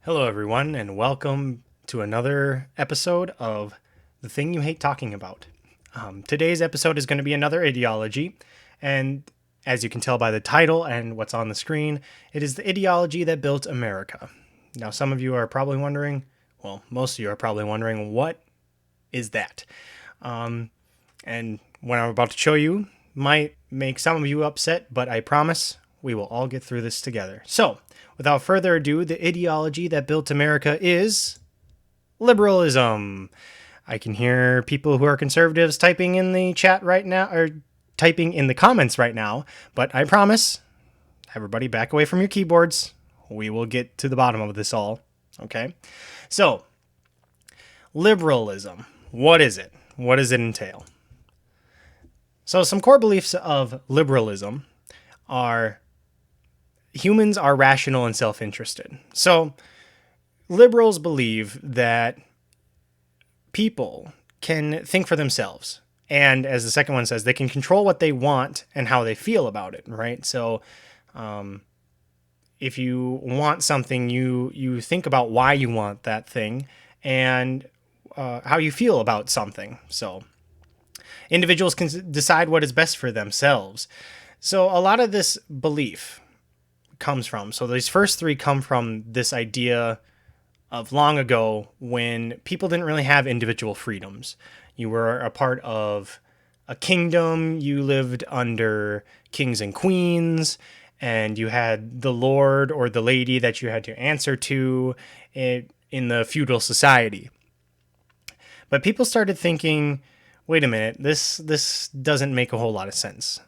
Hello, everyone, and welcome to another episode of The Thing You Hate Talking About. Today's episode is going to be another ideology, and as you can tell by the title and what's on the screen, it is the ideology that built America. Now, some of you are probably wondering, well, most of you are probably wondering, what is that? And what I'm about to show you might make some of you upset, but I promise we will all get through this together. So, without further ado, the ideology that built America is liberalism. I can hear people who are conservatives typing in the chat right now, or typing in the comments right now, but I promise, everybody back away from your keyboards. We will get to the bottom of this all, okay? So, liberalism. What is it? What does it entail? So, some core beliefs of liberalism are humans are rational and self-interested. So, liberals believe that people can think for themselves. And as the second one says, they can control what they want and how they feel about it, right? So, if you want something, you think about why you want that thing and how you feel about something. So, individuals can decide what is best for themselves. So, a lot of this belief comes from. So these first three come from this idea of long ago when people didn't really have individual freedoms. You were a part of a kingdom, you lived under kings and queens, and you had the lord or the lady that you had to answer to in the feudal society. But people started thinking, wait a minute, this doesn't make a whole lot of sense.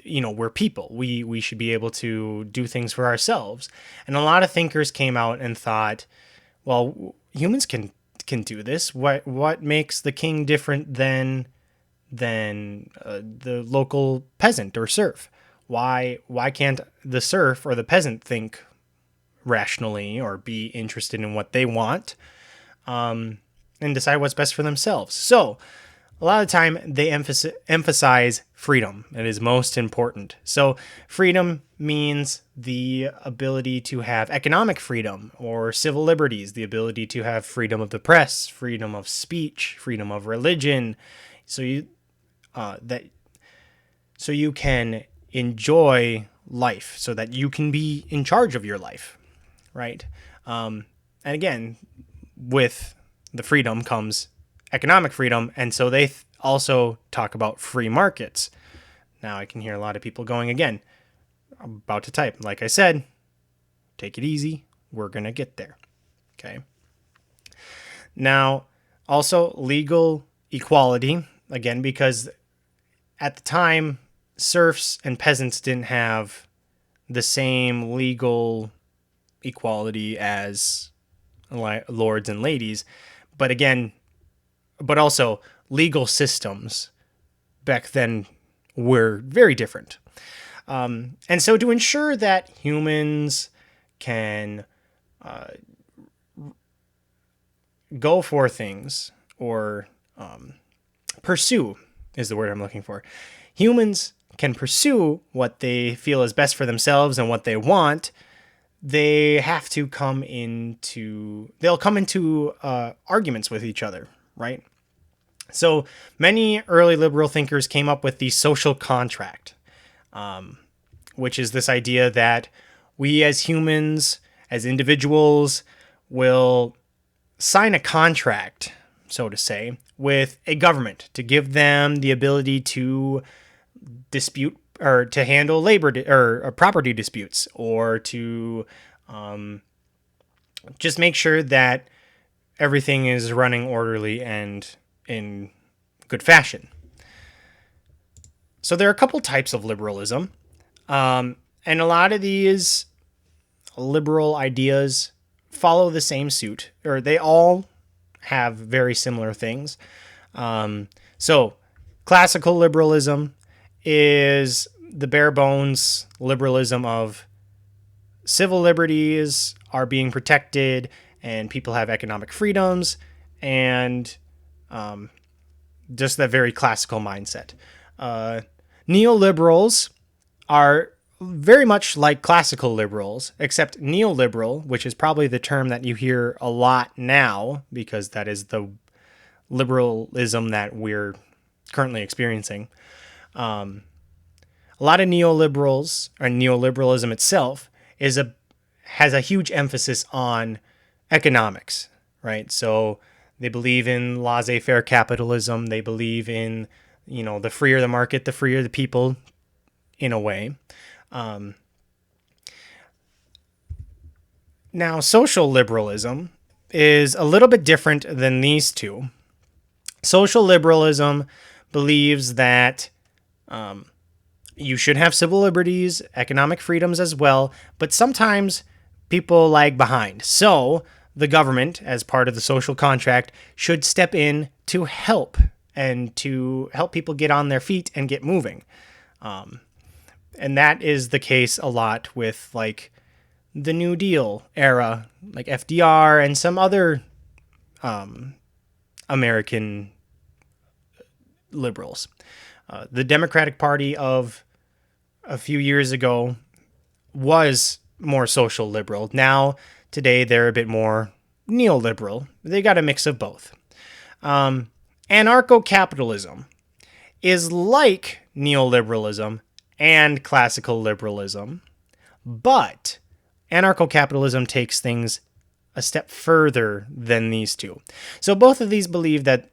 We're people. We should be able to do things for ourselves. And a lot of thinkers came out and thought, well, humans can do this. What makes the king different than the local peasant or serf? Why can't the serf or the peasant think rationally or be interested in what they want and decide what's best for themselves? So a lot of the time they emphasize freedom. It is most important. So freedom means the ability to have economic freedom or civil liberties, the ability to have freedom of the press, freedom of speech, freedom of religion. So you can enjoy life, so that you can be in charge of your life, right? And again, with the freedom comes economic freedom, and so they also talk about free markets. Now I can hear a lot of people going again, I'm about to type. Like I said, take it easy. We're going to get there. Okay. Now, also legal equality, again, because at the time, serfs and peasants didn't have the same legal equality as lords and ladies. But also legal systems back then were very different. And so to ensure that humans can go for things or pursue is the word I'm looking for. Humans can pursue what they feel is best for themselves and what they want. They'll come into arguments with each other, right? So many early liberal thinkers came up with the social contract, which is this idea that we as humans, as individuals, will sign a contract, so to say, with a government to give them the ability to dispute or to handle labor or property disputes, or to just make sure that everything is running orderly and in good fashion. So there are a couple types of liberalism, and a lot of these liberal ideas follow the same suit, or they all have very similar things. So classical liberalism is the bare bones liberalism of civil liberties are being protected and people have economic freedoms, and just that very classical mindset. Neoliberals are very much like classical liberals, except neoliberal, which is probably the term that you hear a lot now because that is the liberalism that we're currently experiencing. A lot of neoliberals, or neoliberalism itself, has a huge emphasis on economics, right? So they believe in laissez-faire capitalism. They believe in, the freer the market, the freer the people, in a way. Now, social liberalism is a little bit different than these two. Social liberalism believes that you should have civil liberties, economic freedoms as well, but sometimes people lag behind. So the government, as part of the social contract, should step in to help and to help people get on their feet and get moving. And that is the case a lot with like the New Deal era, like FDR and some other American liberals. The Democratic Party of a few years ago was more social liberal. Now, today, they're a bit more neoliberal. They got a mix of both. Anarcho-capitalism is like neoliberalism and classical liberalism, but anarcho-capitalism takes things a step further than these two. So both of these believe that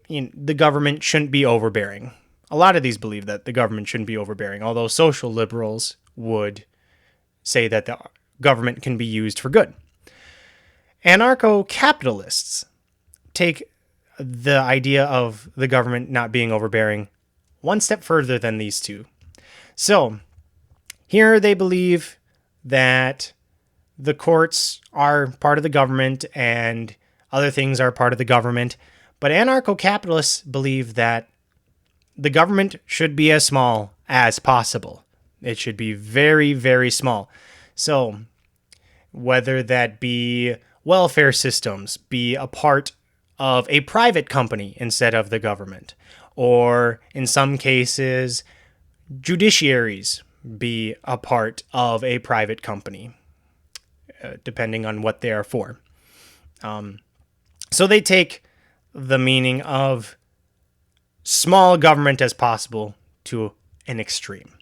the government shouldn't be overbearing. A lot of these believe that the government shouldn't be overbearing, although social liberals would say that the government can be used for good. Anarcho-capitalists take the idea of the government not being overbearing one step further than these two. So here they believe that the courts are part of the government and other things are part of the government, but anarcho-capitalists believe that the government should be as small as possible. It should be very, very small. So whether that be welfare systems, be a part of a private company instead of the government, or in some cases, judiciaries be a part of a private company, depending on what they are for. So they take the meaning of small government as possible to an extreme.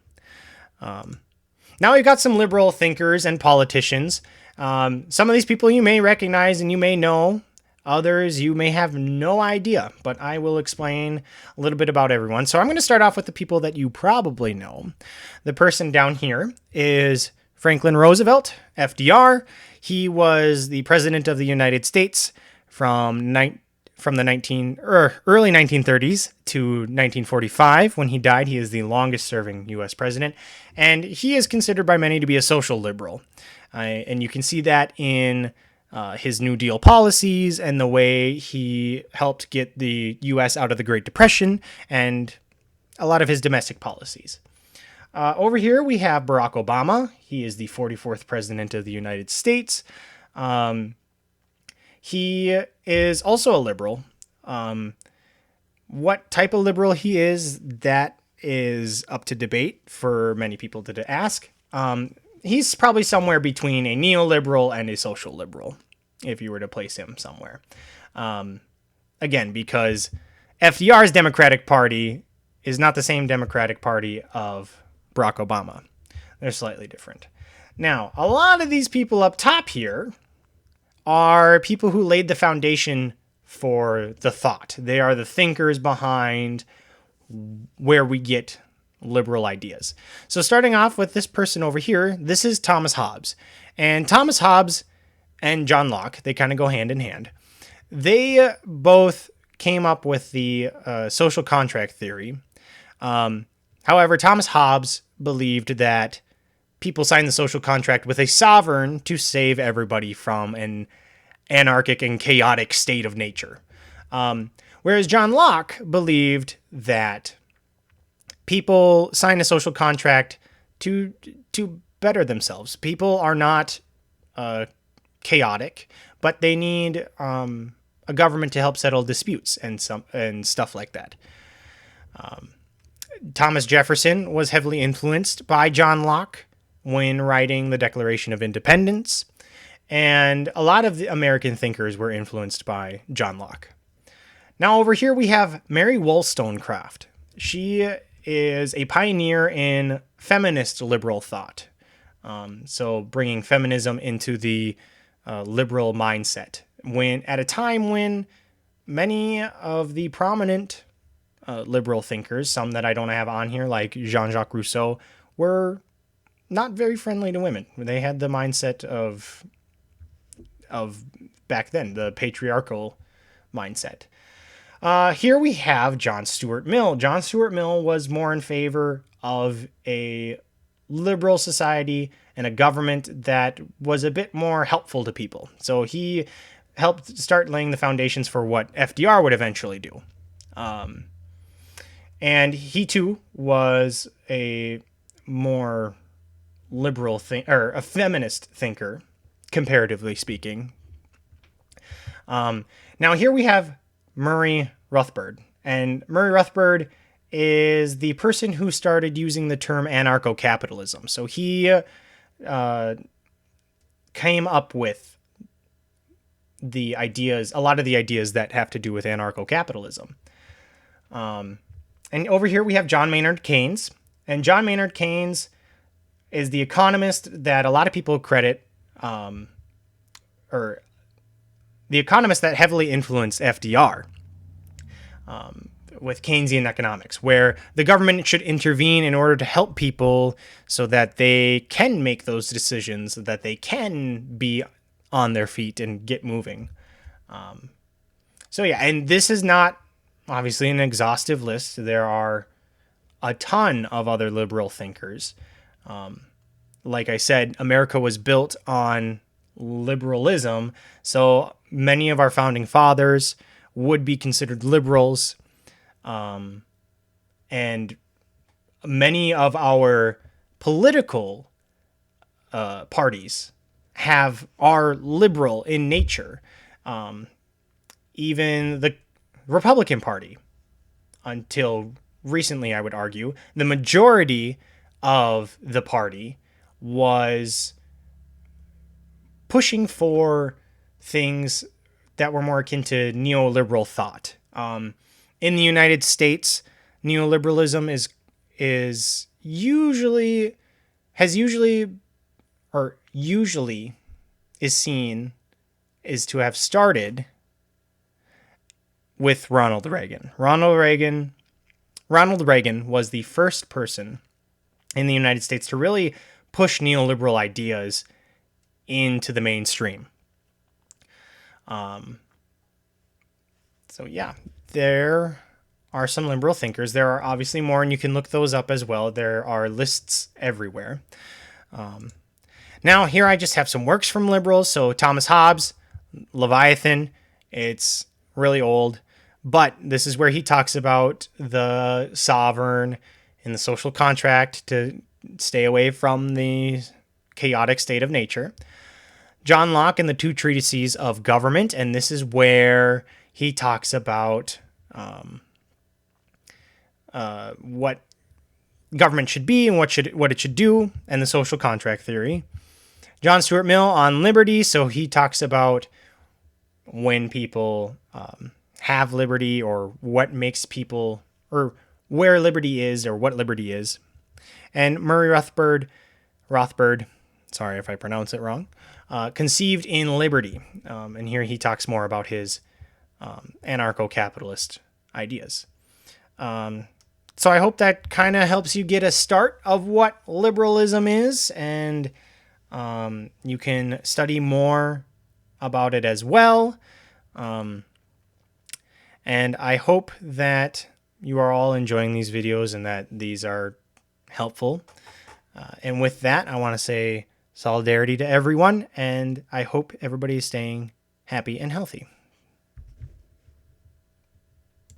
Now we've got some liberal thinkers and politicians. Some of these people you may recognize and you may know. Others you may have no idea, but I will explain a little bit about everyone. So I'm going to start off with the people that you probably know. The person down here is Franklin Roosevelt, FDR. He was the president of the United States from the early 1930s to 1945. When he died, he is the longest serving U.S. president, and he is considered by many to be a social liberal. And you can see that in his New Deal policies and the way he helped get the U.S. out of the Great Depression and a lot of his domestic policies. Over here, we have Barack Obama. He is the 44th president of the United States. He is also a liberal. What type of liberal he is, that is up to debate for many people to ask. He's probably somewhere between a neoliberal and a social liberal, if you were to place him somewhere. Again, because FDR's Democratic Party is not the same Democratic Party of Barack Obama. They're slightly different. Now, a lot of these people up top here are people who laid the foundation for the thought. They are the thinkers behind where we get liberal ideas. So starting off with this person over here, this is Thomas Hobbes. And Thomas Hobbes and John Locke, they kind of go hand in hand. They both came up with the social contract theory. However, Thomas Hobbes believed that people signed the social contract with a sovereign to save everybody from an anarchic and chaotic state of nature. Whereas John Locke believed that people sign a social contract to better themselves. People are not chaotic, but they need a government to help settle disputes and stuff like that. Thomas Jefferson was heavily influenced by John Locke when writing the Declaration of Independence, and a lot of the American thinkers were influenced by John Locke. Now over here we have Mary Wollstonecraft. She is a pioneer in feminist liberal thought. So bringing feminism into the liberal mindset. At a time when many of the prominent liberal thinkers, some that I don't have on here, like Jean-Jacques Rousseau, were not very friendly to women. They had the mindset of back then, the patriarchal mindset. Here we have John Stuart Mill. John Stuart Mill was more in favor of a liberal society and a government that was a bit more helpful to people. So he helped start laying the foundations for what FDR would eventually do. And he too was a more liberal or a feminist thinker, comparatively speaking. Now here we have Murray Rothbard, and Murray Rothbard is the person who started using the term anarcho-capitalism. So he came up with the ideas, a lot of the ideas that have to do with anarcho-capitalism. And over here we have John Maynard Keynes, and John Maynard Keynes is the economist that a lot of people credit, or the economist that heavily influenced FDR with Keynesian economics, where the government should intervene in order to help people so that they can make those decisions, that they can be on their feet and get moving. So yeah, and this is not obviously an exhaustive list. There are a ton of other liberal thinkers. Like I said, America was built on liberalism, so many of our founding fathers would be considered liberals, and many of our political parties are liberal in nature. Even the Republican Party, until recently, I would argue, the majority of the party was pushing for things that were more akin to neoliberal thought. In the United States, neoliberalism usually is seen is to have started with Ronald Reagan. Ronald Reagan was the first person in the United States to really push neoliberal ideas into the mainstream. So yeah, there are some liberal thinkers. There are obviously more, and you can look those up as well. There are lists everywhere. Now here I just have some works from liberals. So Thomas Hobbes, Leviathan. It's really old, but this is where he talks about the sovereign and the social contract to stay away from the chaotic state of nature. John Locke and the two treatises of government, and this is where he talks about what government should be and what it should do, and the social contract theory. John Stuart Mill on liberty, so he talks about when people have liberty, or what makes people, or where liberty is, or what liberty is. And Murray Rothbard, sorry if I pronounce it wrong, conceived in liberty. And here he talks more about his anarcho-capitalist ideas. So I hope that kind of helps you get a start of what liberalism is, and you can study more about it as well. And I hope that you are all enjoying these videos and that these are helpful. And with that, I want to say solidarity to everyone, and I hope everybody is staying happy and healthy.